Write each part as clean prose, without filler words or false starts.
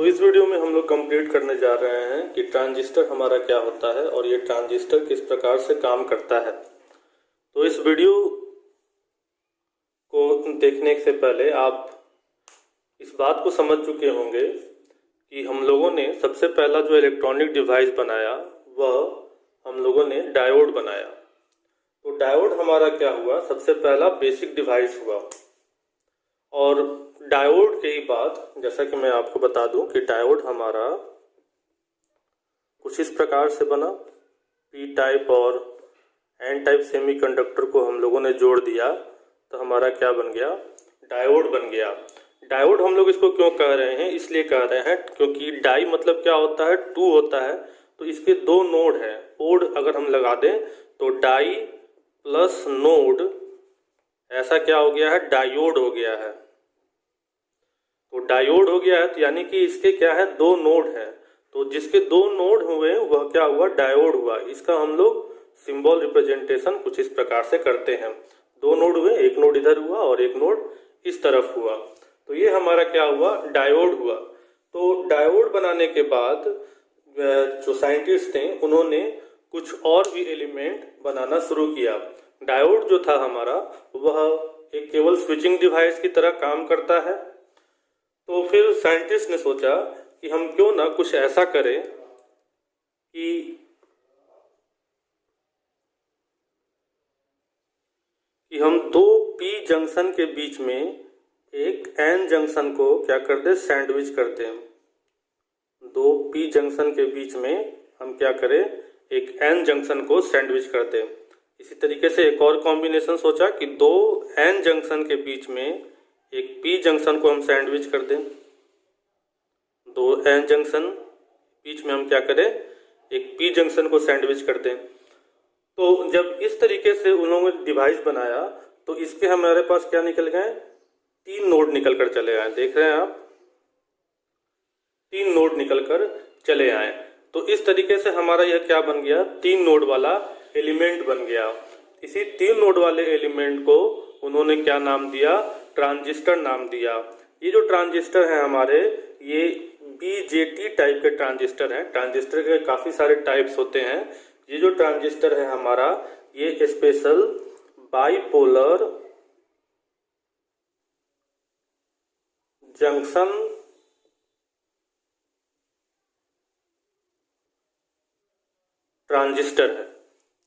तो इस वीडियो में हम लोग कंप्लीट करने जा रहे हैं कि ट्रांजिस्टर हमारा क्या होता है और ये ट्रांजिस्टर किस प्रकार से काम करता है। तो इस वीडियो को देखने से पहले आप इस बात को समझ चुके होंगे कि हम लोगों ने सबसे पहला जो इलेक्ट्रॉनिक डिवाइस बनाया वह हम लोगों ने डायोड बनाया। तो डायोड हमारा क्या हुआ, सबसे पहला बेसिक डिवाइस हुआ। और डायोड के ही बाद जैसा कि मैं आपको बता दूं कि डायोड हमारा कुछ इस प्रकार से बना। पी टाइप और एन टाइप सेमीकंडक्टर को हम लोगों ने जोड़ दिया तो हमारा क्या बन गया, डायोड बन गया। डायोड हम लोग इसको क्यों कह रहे हैं, इसलिए कह रहे हैं क्योंकि डाई मतलब क्या होता है, टू होता है। तो इसके दो नोड हैं, ओड अगर हम लगा दें तो डाई प्लस नोड ऐसा क्या हो गया है, डायोड हो गया है। तो डायोड हो गया है तो यानी कि इसके क्या है, दो नोड है। तो जिसके दो नोड हुए वह क्या हुआ, डायोड हुआ। इसका हम लोग सिंबल रिप्रेजेंटेशन कुछ इस प्रकार से करते हैं। दो नोड हुए, एक नोड इधर हुआ और एक नोड इस तरफ हुआ, तो ये हमारा क्या हुआ, डायोड हुआ। तो डायोड बनाने के बाद जो साइंटिस्ट थे उन्होंने कुछ और भी एलिमेंट बनाना शुरू किया। डायोड जो था हमारा वह एक केवल स्विचिंग डिवाइस की तरह काम करता है। तो फिर साइंटिस्ट ने सोचा कि हम क्यों ना कुछ ऐसा करें कि हम दो पी जंक्शन के बीच में एक एन जंक्शन को क्या कर दे, सैंडविच कर दें। दो पी जंक्शन के बीच में हम क्या करें, एक एन जंक्शन को सैंडविच कर दें। इसी तरीके से एक और कॉम्बिनेशन सोचा कि दो एन जंक्शन के बीच में एक पी जंक्शन को हम सैंडविच कर दें। दो एन जंक्शन बीच में हम क्या करें, एक पी जंक्शन को सैंडविच कर दें। तो जब इस तरीके से उन्होंने डिवाइस बनाया तो इसके हमारे पास क्या निकल गए, तीन नोड निकल कर चले आए। देख रहे हैं आप, तीन नोड निकल कर चले आए। तो इस तरीके से हमारा यह क्या बन गया, तीन नोड वाला एलिमेंट बन गया। इसी तीन नोड वाले एलिमेंट को उन्होंने क्या नाम दिया, ट्रांजिस्टर नाम दिया। ये जो ट्रांजिस्टर है हमारे, ये बीजेटी टाइप के ट्रांजिस्टर हैं। ट्रांजिस्टर के काफी सारे टाइप्स होते हैं। ये जो ट्रांजिस्टर है हमारा, ये स्पेशल बाइपोलर जंक्शन ट्रांजिस्टर है।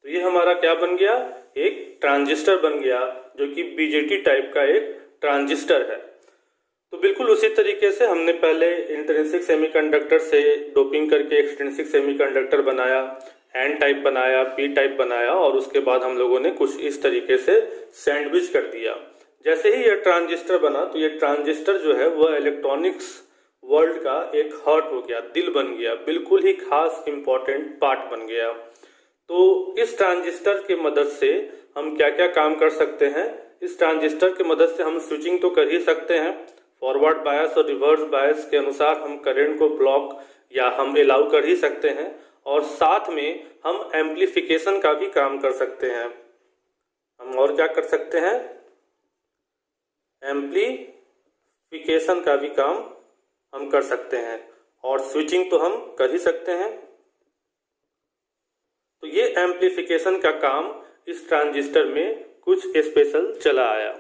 तो ये हमारा क्या बन गया, एक ट्रांजिस्टर बन गया जो कि बीजेटी टाइप का एक ट्रांजिस्टर है। तो बिल्कुल उसी तरीके से हमने पहले इंट्रिंसिक सेमीकंडक्टर से डोपिंग करके एक्सट्रिंसिक सेमीकंडक्टर बनाया, एन टाइप बनाया, पी टाइप बनाया और उसके बाद हम लोगों ने कुछ इस तरीके से सैंडविच कर दिया। जैसे ही यह ट्रांजिस्टर बना तो ये ट्रांजिस्टर जो है वह इलेक्ट्रॉनिक्स वर्ल्ड का एक हार्ट हो गया, दिल बन गया, बिल्कुल ही खास इंपॉर्टेंट पार्ट बन गया। तो इस ट्रांजिस्टर की मदद से हम क्या क्या काम कर सकते हैं, इस ट्रांजिस्टर की मदद से हम स्विचिंग तो कर ही सकते हैं। फॉरवर्ड बायस और रिवर्स बायस के अनुसार हम करंट को ब्लॉक या हम अलाउ कर ही सकते हैं। और साथ में हम एम्प्लीफिकेशन का भी काम कर सकते हैं। हम और क्या कर सकते हैं, एम्प्लीफिकेशन का भी काम हम कर सकते हैं और स्विचिंग तो हम कर ही सकते हैं। तो ये एम्प्लीफिकेशन का काम इस ट्रांजिस्टर में कुछ स्पेशल चला आया।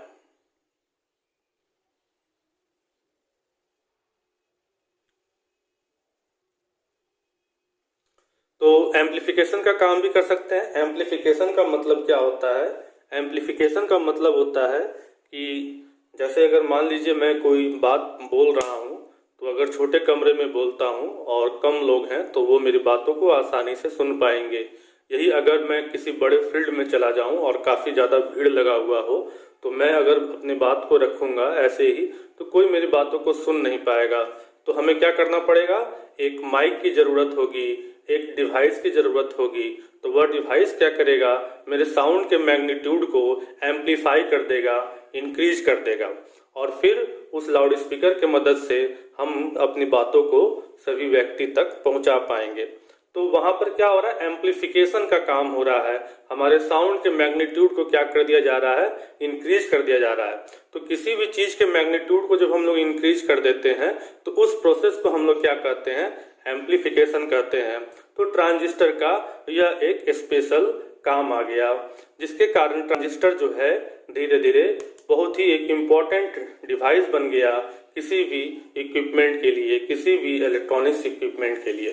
तो एम्प्लीफिकेशन का काम भी कर सकते हैं। एम्प्लीफिकेशन का मतलब क्या होता है, एम्प्लीफिकेशन का मतलब होता है कि जैसे अगर मान लीजिए मैं कोई बात बोल रहा हूँ, तो अगर छोटे कमरे में बोलता हूँ और कम लोग हैं तो वो मेरी बातों को आसानी से सुन पाएंगे। यही अगर मैं किसी बड़े फील्ड में चला जाऊँ और काफ़ी ज़्यादा भीड़ लगा हुआ हो तो मैं अगर अपनी बात को रखूँगा ऐसे ही तो कोई मेरी बातों को सुन नहीं पाएगा। तो हमें क्या करना पड़ेगा, एक माइक की ज़रूरत होगी, एक डिवाइस की ज़रूरत होगी। तो वह डिवाइस क्या करेगा, मेरे साउंड के मैग्नीट्यूड को एम्पलीफाई कर देगा, इंक्रीज कर देगा और फिर उस लाउड स्पीकर के मदद से हम अपनी बातों को सभी व्यक्ति तक पहुंचा पाएंगे। तो वहां पर क्या हो रहा है, एम्पलीफिकेशन का काम हो रहा है। हमारे साउंड के मैग्नीट्यूड को क्या कर दिया जा रहा है, इंक्रीज कर दिया जा रहा है। तो किसी भी चीज के मैग्नीट्यूड को जब हम लोग इंक्रीज कर देते हैं तो उस प्रोसेस को हम लोग क्या कहते हैं, एम्पलीफिकेशन कहते हैं। तो ट्रांजिस्टर का यह एक स्पेशल काम आ गया, जिसके कारण ट्रांजिस्टर जो है धीरे धीरे बहुत ही एक इम्पोर्टेंट डिवाइस बन गया किसी भी इक्विपमेंट के लिए, किसी भी इलेक्ट्रॉनिक्स इक्विपमेंट के लिए।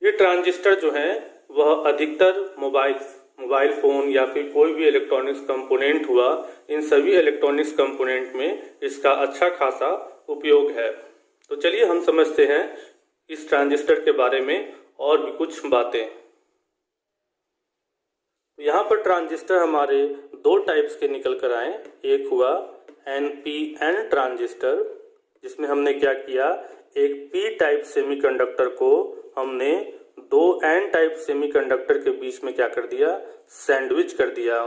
ये ट्रांजिस्टर जो है वह अधिकतर मोबाइल फोन या फिर कोई भी इलेक्ट्रॉनिक्स कंपोनेंट हुआ, इन सभी इलेक्ट्रॉनिक्स कंपोनेंट में इसका अच्छा खासा उपयोग है। तो चलिए हम समझते हैं इस ट्रांजिस्टर के बारे में और भी कुछ बातें। यहाँ पर ट्रांजिस्टर हमारे दो टाइप्स के निकल कर आए। एक हुआ NPN ट्रांजिस्टर, जिसमें हमने क्या किया, एक P टाइप सेमीकंडक्टर को हमने दो N टाइप सेमीकंडक्टर के बीच में क्या कर दिया, सैंडविच कर दिया।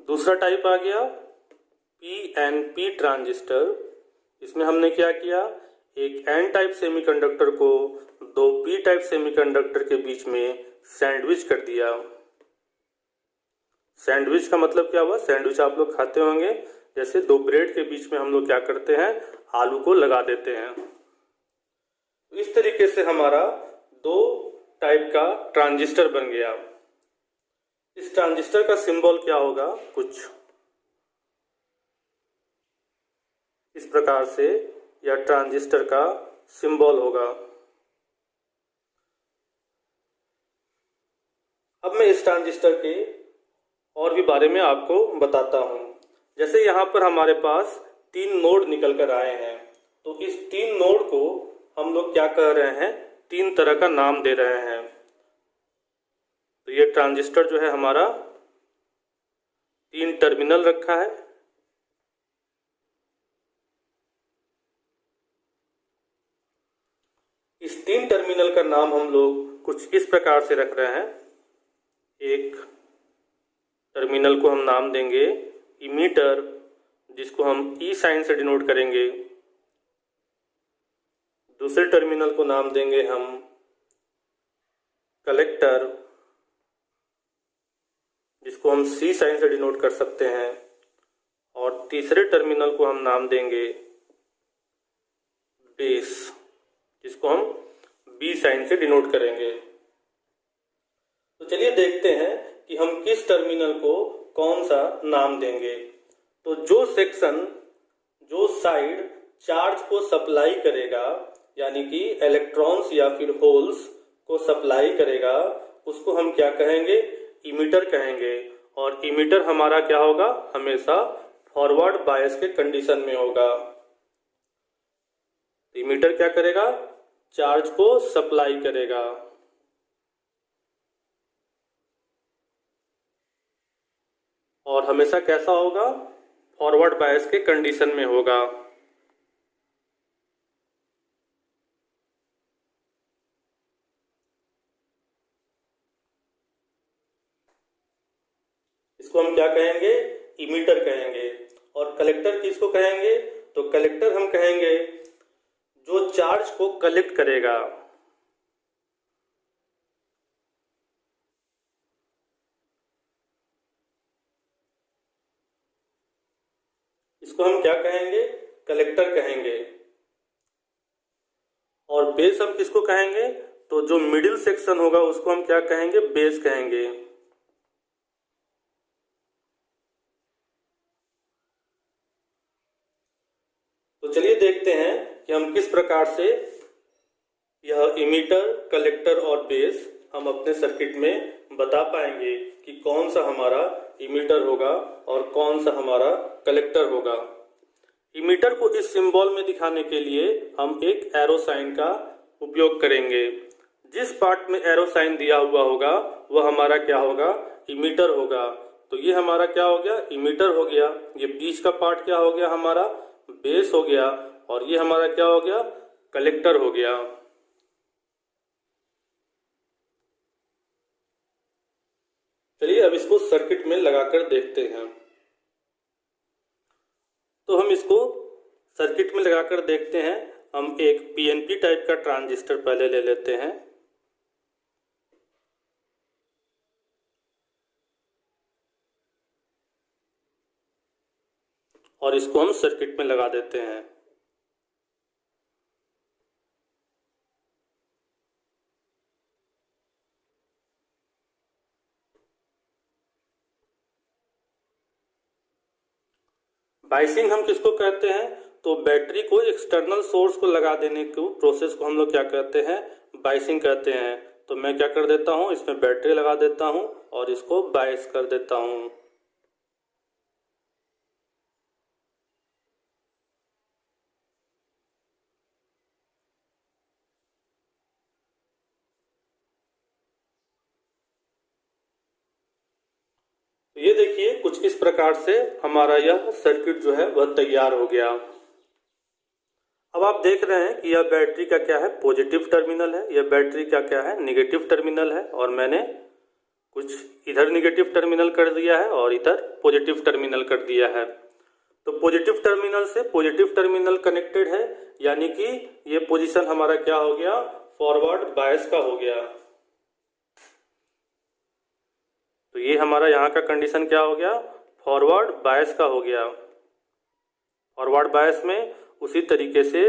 दूसरा टाइप आ गया PNP ट्रांजिस्टर। इसमें हमने क्या किया, एक N टाइप सेमीकंडक्टर को दो P टाइप सेमीकंडक्टर के बीच में सैंडविच कर दिया। सैंडविच का मतलब क्या हुआ, सैंडविच आप लोग खाते होंगे, जैसे दो ब्रेड के बीच में हम लोग क्या करते हैं, आलू को लगा देते हैं। इस तरीके से हमारा दो टाइप का ट्रांजिस्टर बन गया। इस ट्रांजिस्टर का सिंबल क्या होगा, कुछ इस प्रकार से यह ट्रांजिस्टर का सिंबल होगा। अब मैं इस ट्रांजिस्टर के और भी बारे में आपको बताता हूं। जैसे यहाँ पर हमारे पास तीन नोड निकल कर आए हैं, तो इस तीन नोड को हम लोग क्या कह रहे हैं, तीन तरह का नाम दे रहे हैं। तो ये ट्रांजिस्टर जो है हमारा तीन टर्मिनल रखा है। इस तीन टर्मिनल का नाम हम लोग कुछ इस प्रकार से रख रहे हैं। एक टर्मिनल को हम नाम देंगे इमीटर, जिसको हम ई साइन से डिनोट करेंगे। दूसरे टर्मिनल को नाम देंगे हम कलेक्टर, जिसको हम सी साइन से डिनोट कर सकते हैं। और तीसरे टर्मिनल को हम नाम देंगे बेस, जिसको हम बी साइन से डिनोट करेंगे। तो चलिए देखते हैं कि हम किस टर्मिनल को कौन सा नाम देंगे। तो जो सेक्शन, जो साइड चार्ज को सप्लाई करेगा, यानी कि इलेक्ट्रॉन्स या फिर होल्स को सप्लाई करेगा, उसको हम क्या कहेंगे, इमीटर कहेंगे। और इमीटर हमारा क्या होगा, हमेशा फॉरवर्ड बायस के कंडीशन में होगा। इमीटर क्या करेगा, चार्ज को सप्लाई करेगा। और हमेशा कैसा होगा, फॉरवर्ड बायस के कंडीशन में होगा। इसको हम क्या कहेंगे, इमीटर कहेंगे। और कलेक्टर किसको कहेंगे, तो कलेक्टर हम कहेंगे जो चार्ज को कलेक्ट करेगा। इसको हम क्या कहेंगे, कलेक्टर कहेंगे। और बेस हम किसको कहेंगे, तो जो मिडिल सेक्शन होगा उसको हम क्या कहेंगे, बेस कहेंगे। तो चलिए देखते हैं कि हम किस प्रकार से यह इमीटर, कलेक्टर और बेस हम अपने सर्किट में बता पाएंगे कि कौन सा हमारा इमीटर होगा और कौन सा हमारा कलेक्टर होगा। इमीटर को इस सिंबल में दिखाने के लिए हम एक एरो साइन का उपयोग करेंगे। जिस पार्ट में एरो साइन दिया हुआ होगा वह हमारा क्या होगा, इमीटर होगा। तो ये हमारा क्या हो गया, इमीटर हो गया। ये बीच का पार्ट क्या हो गया, हमारा बेस हो गया। और ये हमारा क्या हो गया, कलेक्टर हो गया। चलिए अब इसको सर्किट में लगाकर देखते हैं। तो हम इसको सर्किट में लगाकर देखते हैं। हम एक पीएनपी टाइप का ट्रांजिस्टर पहले ले लेते हैं और इसको हम सर्किट में लगा देते हैं। बाइसिंग हम किसको कहते हैं? तो बैटरी को एक्सटर्नल सोर्स को लगा देने को प्रोसेस को हम लोग क्या कहते हैं? बाइसिंग कहते हैं। तो मैं क्या कर देता हूँ, इसमें बैटरी लगा देता हूँ और इसको बाइस कर देता हूँ। तो ये देखिए कुछ इस प्रकार से हमारा यह सर्किट जो है वह तैयार हो गया। अब आप देख रहे हैं कि यह बैटरी का क्या है? पॉजिटिव टर्मिनल है। यह बैटरी का क्या है? निगेटिव टर्मिनल है। और मैंने कुछ इधर निगेटिव टर्मिनल कर दिया है और इधर पॉजिटिव टर्मिनल कर दिया है। तो पॉजिटिव टर्मिनल से पॉजिटिव टर्मिनल कनेक्टेड है, यानी कि ये पोजीशन हमारा क्या हो गया? फॉरवर्ड बायस का हो गया। तो ये हमारा यहाँ का कंडीशन क्या हो गया? फॉरवर्ड बायस का हो गया। फॉरवर्ड बायस में उसी तरीके से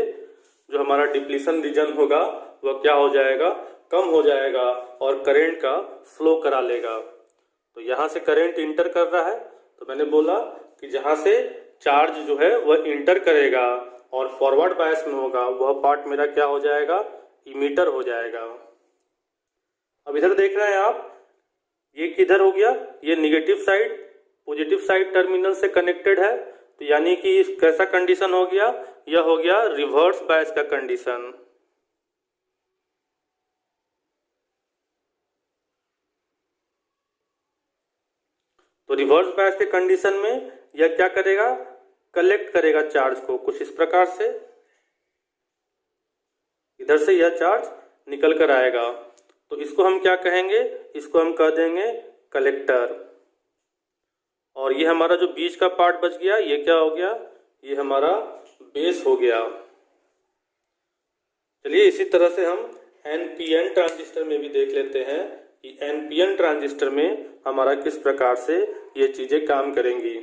जो हमारा डिप्लीशन रीजन होगा वह क्या हो जाएगा? कम हो जाएगा और करंट का फ्लो करा लेगा। तो यहाँ से करंट इंटर कर रहा है, तो मैंने बोला कि जहाँ से चार्ज जो है वह इंटर करेगा और फॉरवर्ड बायस में होगा वह पार्ट मेरा क्या हो जाएगा? इमीटर हो जाएगा। अब इधर देख रहे हैं आप, ये किधर हो गया? ये negative side positive side terminal से कनेक्टेड है। तो यानी कि इस कैसा कंडीशन हो गया? यह हो गया रिवर्स बायस का कंडीशन। तो रिवर्स बायस के कंडीशन में यह क्या करेगा? कलेक्ट करेगा चार्ज को कुछ इस प्रकार से। इधर से यह चार्ज निकल कर आएगा। तो इसको हम क्या कहेंगे? इसको हम कह देंगे कलेक्टर। और ये हमारा जो बीच का पार्ट बच गया, ये क्या हो गया? ये हमारा बेस हो गया। चलिए इसी तरह से हम एनपीएन ट्रांजिस्टर में भी देख लेते हैं कि एनपीएन ट्रांजिस्टर में हमारा किस प्रकार से ये चीजें काम करेंगी।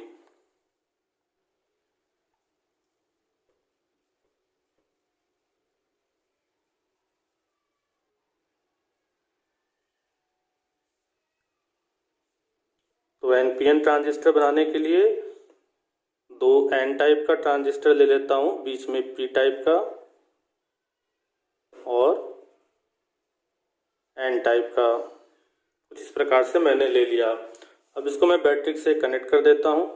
तो एनपीएन ट्रांजिस्टर बनाने के लिए दो एन टाइप का ट्रांजिस्टर ले लेता हूं, बीच में पी टाइप का और एन टाइप का, कुछ इस प्रकार से मैंने ले लिया। अब इसको मैं बैटरी से कनेक्ट कर देता हूं।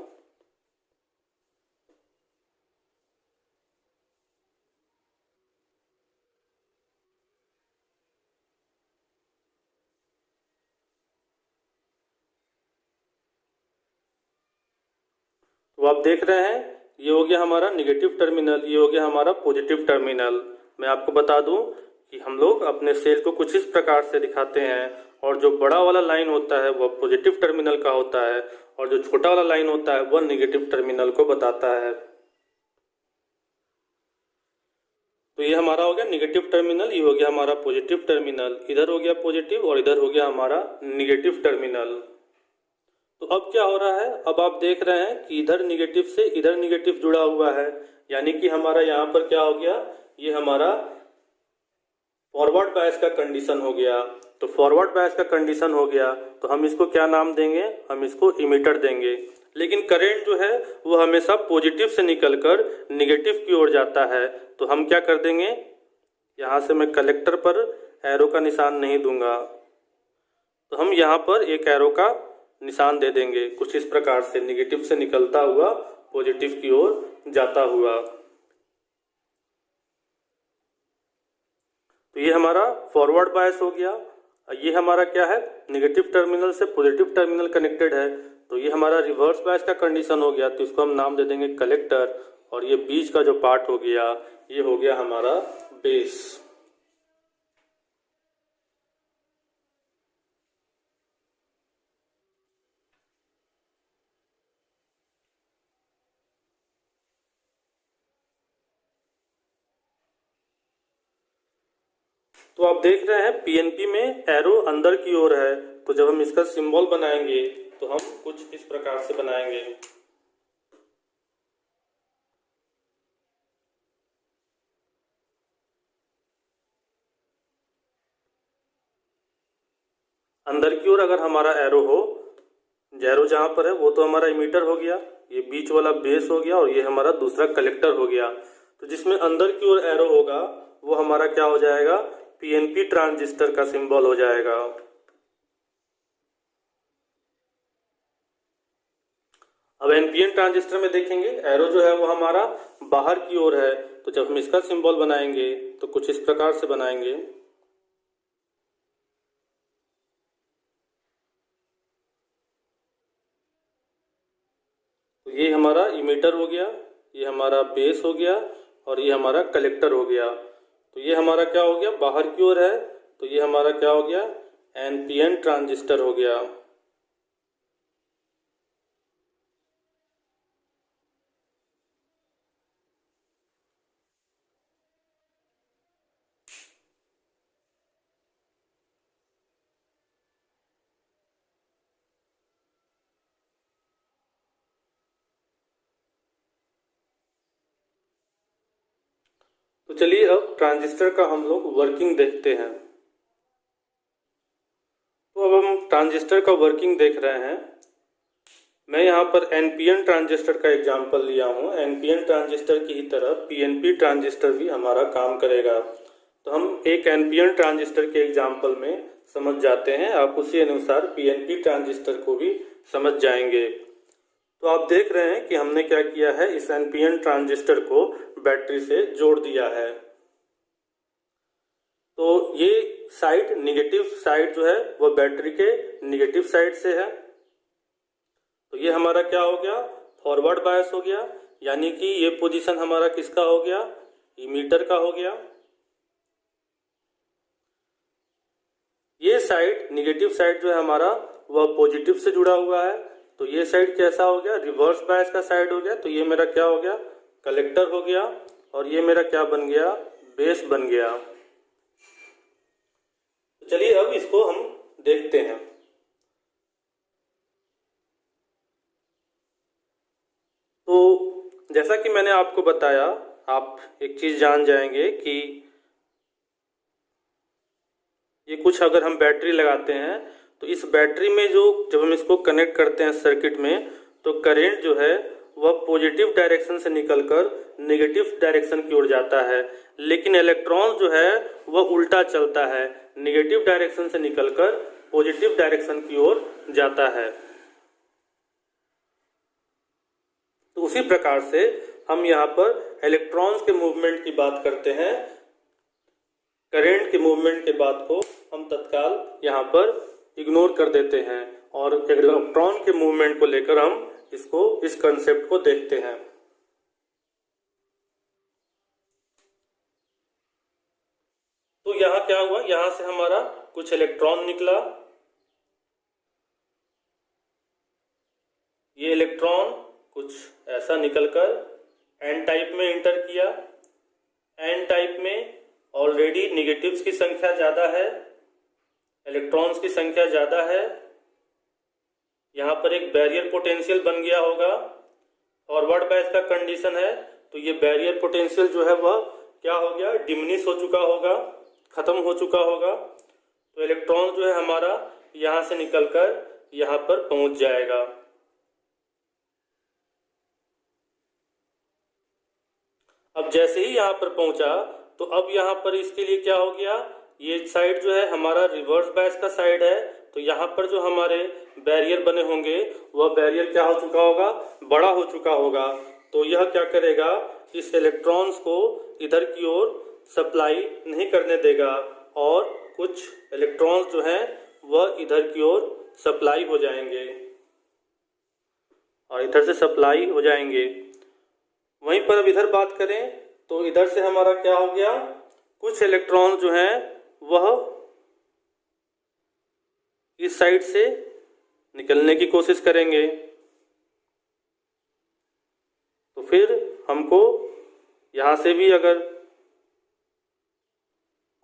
तो आप देख रहे हैं ये हो गया हमारा निगेटिव टर्मिनल, ये हो गया हमारा पॉजिटिव टर्मिनल। मैं आपको बता दूं कि हम लोग अपने सेल को कुछ इस प्रकार से दिखाते हैं और जो बड़ा वाला लाइन होता है वह पॉजिटिव टर्मिनल का होता है और जो छोटा वाला लाइन होता है वह निगेटिव टर्मिनल को बताता है। तो ये हमारा हो गया निगेटिव टर्मिनल, ये हो गया हमारा पॉजिटिव टर्मिनल, इधर हो गया पॉजिटिव और इधर हो गया हमारा निगेटिव टर्मिनल। तो अब क्या हो रहा है? अब आप देख रहे हैं कि इधर निगेटिव से इधर निगेटिव जुड़ा हुआ है, यानी कि हमारा यहाँ पर क्या हो गया? ये हमारा फॉरवर्ड बायस का कंडीशन हो गया। तो फॉरवर्ड बायस का कंडीशन हो गया तो हम इसको क्या नाम देंगे? हम इसको इमीटर देंगे। लेकिन करंट जो है वो हमेशा पॉजिटिव से निकलकर निगेटिव की ओर जाता है, तो हम क्या कर देंगे? यहाँ से मैं कलेक्टर पर एरो का निशान नहीं दूंगा, तो हम यहाँ पर एक एरो का निशान दे देंगे कुछ इस प्रकार से, निगेटिव से निकलता हुआ पॉजिटिव की ओर जाता हुआ। तो ये हमारा फॉरवर्ड बायस हो गया। ये हमारा क्या है? निगेटिव टर्मिनल से पॉजिटिव टर्मिनल कनेक्टेड है, तो ये हमारा रिवर्स बायस का कंडीशन हो गया, तो इसको हम नाम दे देंगे कलेक्टर। और ये बीच का जो पार्ट हो गया ये हो गया हमारा बेस। तो आप देख रहे हैं पीएनपी में एरो अंदर की ओर है, तो जब हम इसका सिंबल बनाएंगे तो हम कुछ इस प्रकार से बनाएंगे। अंदर की ओर अगर हमारा एरो हो, एरो जहां पर है वो तो हमारा इमीटर हो गया, ये बीच वाला बेस हो गया और ये हमारा दूसरा कलेक्टर हो गया। तो जिसमें अंदर की ओर एरो होगा वो हमारा क्या हो जाएगा, पीएनपी ट्रांजिस्टर का सिंबल हो जाएगा। अब एनपीएन ट्रांजिस्टर में देखेंगे एरो जो है वो हमारा बाहर की ओर है, तो जब हम इसका सिंबल बनाएंगे तो कुछ इस प्रकार से बनाएंगे। तो ये हमारा इमीटर हो गया, ये हमारा बेस हो गया और ये हमारा कलेक्टर हो गया। तो ये हमारा क्या हो गया, बाहर की ओर है, तो ये हमारा क्या हो गया, एनपीएन ट्रांजिस्टर हो गया। तो चलिए अब ट्रांजिस्टर का हम लोग वर्किंग देखते हैं। तो अब हम ट्रांजिस्टर का वर्किंग देख रहे हैं। मैं यहाँ पर एनपीएन ट्रांजिस्टर का एग्जांपल लिया हूँ। एनपीएन ट्रांजिस्टर की ही तरह पीएनपी ट्रांजिस्टर भी हमारा काम करेगा। तो हम एक एनपीएन ट्रांजिस्टर के एग्जांपल में समझ जाते हैं, आप उसी अनुसार पीएनपी ट्रांजिस्टर को भी समझ जाएंगे। तो आप देख रहे हैं कि हमने क्या किया है, इस एनपीएन ट्रांजिस्टर को बैटरी से जोड़ दिया है। तो ये साइड, निगेटिव साइड जो है वह बैटरी के निगेटिव साइड से है। तो ये हमारा क्या हो गया, फॉरवर्ड बायस हो गया, यानी कि ये पोजीशन हमारा किसका हो गया, इमीटर का हो गया। ये साइड, निगेटिव साइड जो है हमारा वह पॉजिटिव से जुड़ा हुआ है। तो ये साइड कैसा हो गया, रिवर्स बायस का साइड हो गया। तो ये मेरा क्या हो गया, कलेक्टर हो गया और ये मेरा क्या बन गया, बेस बन गया। चलिए अब इसको हम देखते हैं। तो जैसा कि मैंने आपको बताया, आप एक चीज जान जाएंगे कि ये कुछ अगर हम बैटरी लगाते हैं तो इस बैटरी में जो, जब हम इसको कनेक्ट करते हैं सर्किट में, तो करंट जो है वह पॉजिटिव डायरेक्शन से निकलकर नेगेटिव डायरेक्शन की ओर जाता है। लेकिन इलेक्ट्रॉन जो है वह उल्टा चलता है, नेगेटिव डायरेक्शन से निकलकर पॉजिटिव डायरेक्शन की ओर जाता है। तो उसी प्रकार से हम यहाँ पर इलेक्ट्रॉन्स के मूवमेंट की बात करते हैं। करंट के मूवमेंट के बात को हम तत्काल यहाँ पर इग्नोर कर देते हैं और इलेक्ट्रॉन के मूवमेंट को लेकर हम इस कंसेप्ट को देखते हैं। तो यहाँ क्या हुआ, यहाँ से हमारा कुछ इलेक्ट्रॉन निकला। ये इलेक्ट्रॉन कुछ ऐसा निकलकर एन टाइप में इंटर किया। एन टाइप में ऑलरेडी नेगेटिव्स की संख्या ज्यादा है, इलेक्ट्रॉन्स की संख्या ज्यादा है। यहाँ पर एक बैरियर पोटेंशियल बन गया होगा। फॉरवर्ड बायस का कंडीशन है, तो ये बैरियर पोटेंशियल जो है वह क्या हो गया, डिमिनिश हो चुका होगा, खत्म हो चुका होगा। तो इलेक्ट्रॉन जो है हमारा यहाँ से निकलकर यहाँ पर पहुंच जाएगा। अब जैसे ही यहाँ पर पहुंचा तो अब यहाँ पर इसके लिए क्या हो गया, ये साइड जो है हमारा रिवर्स बायस का साइड है। तो यहाँ पर जो हमारे बैरियर बने होंगे वह बैरियर क्या हो चुका होगा, बड़ा हो चुका होगा। तो यह क्या करेगा, इस इलेक्ट्रॉन्स को इधर की ओर सप्लाई नहीं करने देगा और कुछ इलेक्ट्रॉन्स जो हैं वह इधर की ओर सप्लाई हो जाएंगे और इधर से सप्लाई हो जाएंगे। वहीं पर अब इधर बात करें तो इधर से हमारा क्या हो गया, कुछ इलेक्ट्रॉन जो हैं वह इस साइड से निकलने की कोशिश करेंगे। तो फिर हमको यहां से भी अगर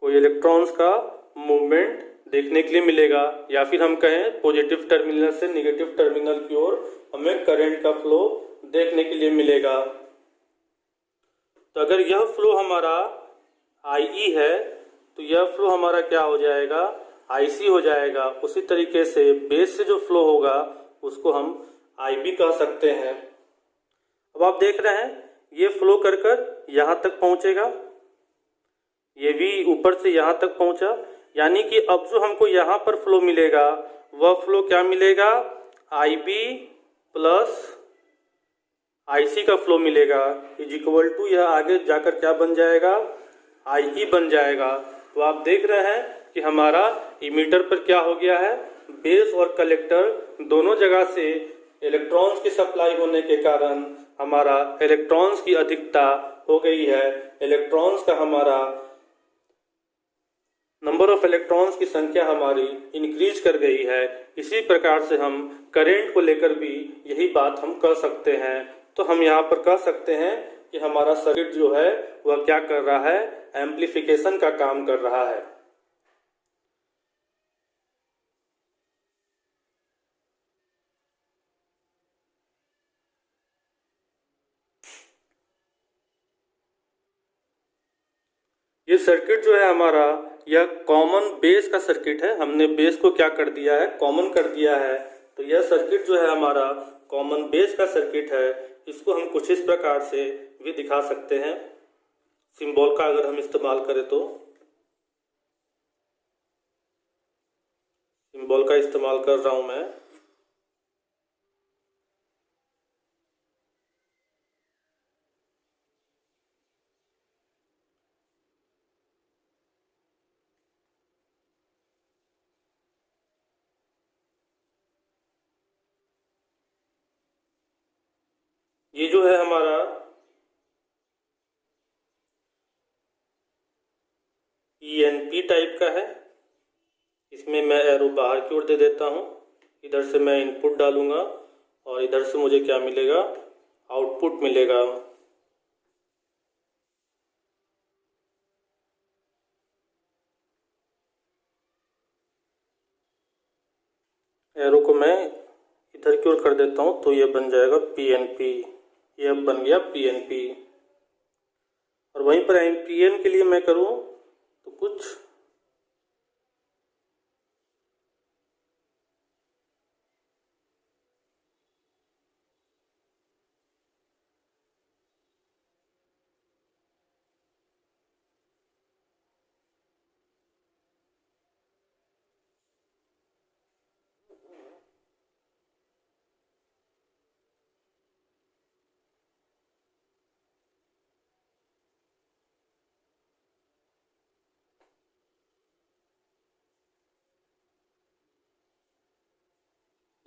कोई इलेक्ट्रॉन्स का मूवमेंट देखने के लिए मिलेगा, या फिर हम कहें पॉजिटिव टर्मिनल से निगेटिव टर्मिनल की ओर हमें करंट का फ्लो देखने के लिए मिलेगा। तो अगर यह फ्लो हमारा IE है तो यह फ्लो हमारा क्या हो जाएगा, IC हो जाएगा। उसी तरीके से बेस से जो फ्लो होगा उसको हम IB कह सकते हैं। अब आप देख रहे हैं ये फ्लो कर कर यहाँ तक पहुँचेगा, ये भी ऊपर से यहाँ तक पहुँचा, यानी कि अब जो हमको यहाँ पर फ्लो मिलेगा वह फ्लो क्या मिलेगा, IB प्लस IC का फ्लो मिलेगा, इज इक्वल टू यह आगे जाकर क्या बन जाएगा, IE बन जाएगा। तो आप देख रहे हैं कि हमारा इमीटर पर क्या हो गया है, बेस और कलेक्टर दोनों जगह से इलेक्ट्रॉन्स की सप्लाई होने के कारण हमारा इलेक्ट्रॉन्स की अधिकता हो गई है। इलेक्ट्रॉन्स का हमारा नंबर ऑफ इलेक्ट्रॉन्स की संख्या हमारी इंक्रीज कर गई है। इसी प्रकार से हम करंट को लेकर भी यही बात हम कह सकते हैं। तो हम यहाँ पर कह सकते हैं कि हमारा सर्किट जो है वह क्या कर रहा है, एम्प्लीफिकेशन का काम कर रहा है। ये सर्किट जो है हमारा, यह कॉमन बेस का सर्किट है। हमने बेस को क्या कर दिया है, कॉमन कर दिया है। तो यह सर्किट जो है हमारा कॉमन बेस का सर्किट है। इसको हम कुछ इस प्रकार से भी दिखा सकते हैं, सिंबल का अगर हम इस्तेमाल करें तो। सिंबल का इस्तेमाल कर रहा हूं मैं। ये जो है हमारा ENP टाइप का है। इसमें मैं एरो बाहर की ओर दे देता हूँ। इधर से मैं इनपुट डालूंगा और इधर से मुझे क्या मिलेगा, आउटपुट मिलेगा। एरो को मैं इधर की ओर कर देता हूँ तो ये बन जाएगा PNP। ये अब बन गया PNP। और वहीं पर MPN के लिए मैं करूँ तो कुछ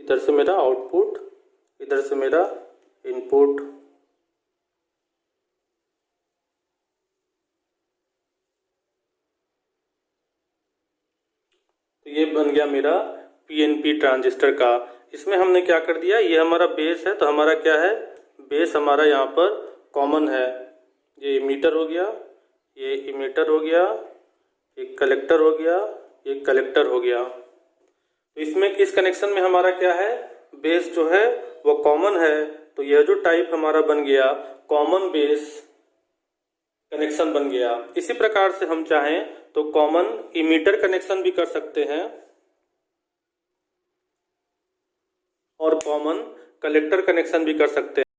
इधर से मेरा आउटपुट, इधर से मेरा इनपुट। तो ये बन गया मेरा PNP ट्रांजिस्टर का। इसमें हमने क्या कर दिया, ये हमारा बेस है तो हमारा क्या है, बेस हमारा यहाँ पर कॉमन है। ये इमीटर हो गया, ये इमीटर हो गया, एक कलेक्टर हो गया, एक कलेक्टर हो गया। तो इसमें इस कनेक्शन में हमारा क्या है, बेस जो है वो कॉमन है। तो यह जो टाइप हमारा बन गया कॉमन बेस कनेक्शन बन गया। इसी प्रकार से हम चाहें तो कॉमन इमीटर कनेक्शन भी कर सकते हैं और कॉमन कलेक्टर कनेक्शन भी कर सकते हैं।